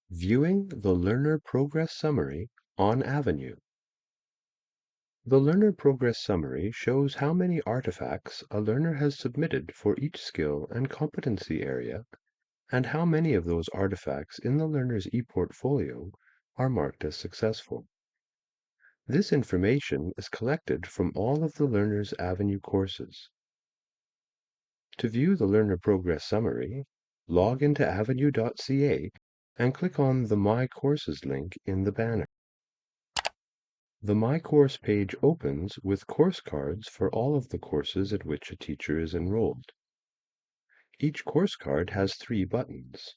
Viewing the Learner Progress Summary on Avenue. The Learner Progress Summary shows how many artifacts a learner has submitted for each skill and competency area, and how many of those artifacts in the learner's ePortfolio are marked as successful. This information is collected from all of the learner's Avenue courses. To view the Learner Progress Summary, log into avenue.ca and click on the My Courses link in the banner. The My Course page opens with course cards for all of the courses at which a teacher is enrolled. Each course card has 3 buttons: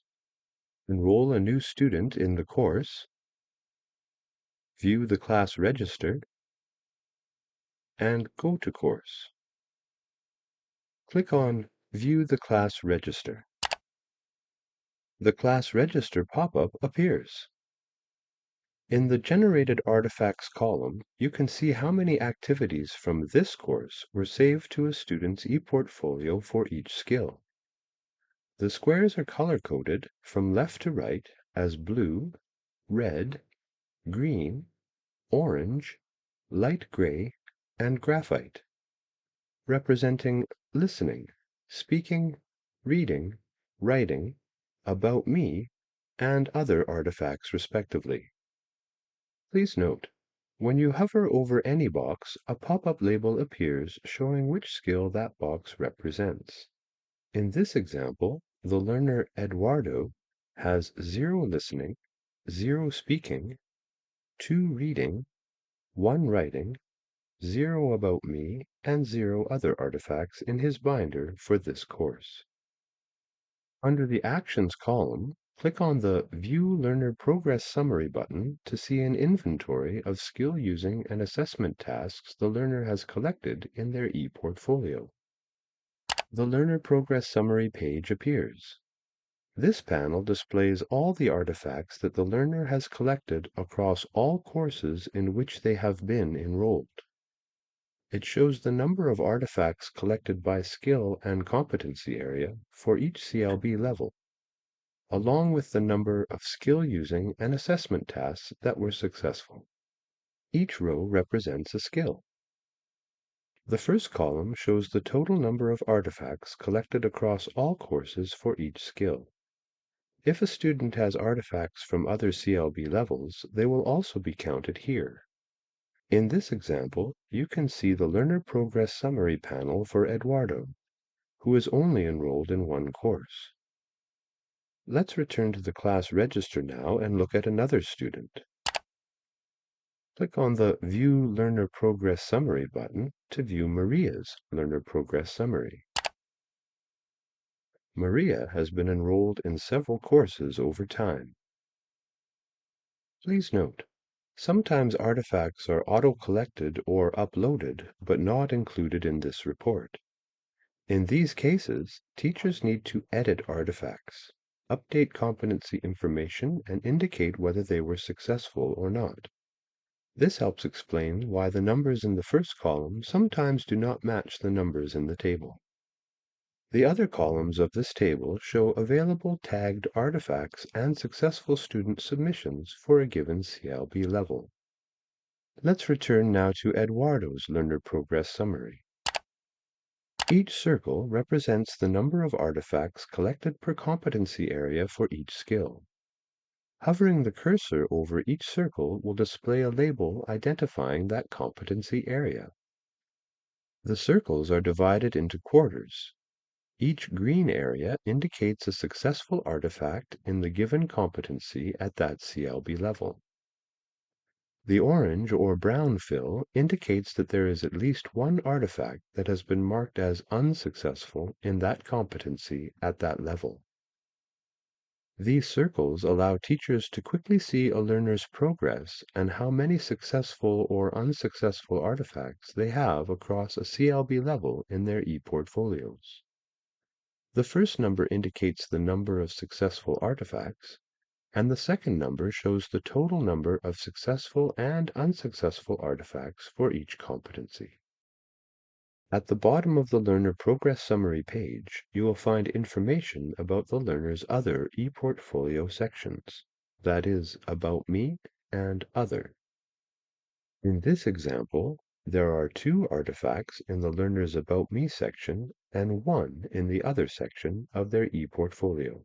Enroll a new student in the course, View the class register, and Go to Course. Click on View the class register. The class register pop-up appears. In the Generated Artifacts column, you can see how many activities from this course were saved to a student's ePortfolio for each skill. The squares are color-coded from left to right as blue, red, green, orange, light gray, and graphite, representing listening, speaking, reading, writing, about me, and other artifacts respectively. Please note, when you hover over any box, a pop-up label appears showing which skill that box represents. In this example, the learner Eduardo has 0 listening, 0 speaking, 2 reading, 1 writing, 0 about me, and 0 other artifacts in his binder for this course. Under the Actions column, click on the View Learner Progress Summary button to see an inventory of skill using and assessment tasks the learner has collected in their ePortfolio. The Learner Progress Summary page appears. This panel displays all the artifacts that the learner has collected across all courses in which they have been enrolled. It shows the number of artifacts collected by skill and competency area for each CLB level, along with the number of skill using and assessment tasks that were successful. Each row represents a skill. The first column shows the total number of artifacts collected across all courses for each skill. If a student has artifacts from other CLB levels, they will also be counted here. In this example, you can see the Learner Progress Summary panel for Eduardo, who is only enrolled in one course. Let's return to the class register now and look at another student. Click on the View Learner Progress Summary button to view Maria's Learner Progress Summary. Maria has been enrolled in several courses over time. Please note, sometimes artifacts are auto-collected or uploaded but not included in this report. In these cases, teachers need to edit artifacts, update competency information, and indicate whether they were successful or not. This helps explain why the numbers in the first column sometimes do not match the numbers in the table. The other columns of this table show available tagged artifacts and successful student submissions for a given CLB level. Let's return now to Eduardo's Learner Progress Summary. Each circle represents the number of artifacts collected per competency area for each skill. Hovering the cursor over each circle will display a label identifying that competency area. The circles are divided into quarters. Each green area indicates a successful artifact in the given competency at that CLB level. The orange or brown fill indicates that there is at least one artifact that has been marked as unsuccessful in that competency at that level. These circles allow teachers to quickly see a learner's progress and how many successful or unsuccessful artifacts they have across a CLB level in their ePortfolios. The first number indicates the number of successful artifacts, and the second number shows the total number of successful and unsuccessful artifacts for each competency. At the bottom of the Learner Progress Summary page, you will find information about the learner's other ePortfolio sections. that is, About Me and Other. In this example, there are two artifacts in the learner's About Me section and one in the Other section of their ePortfolio.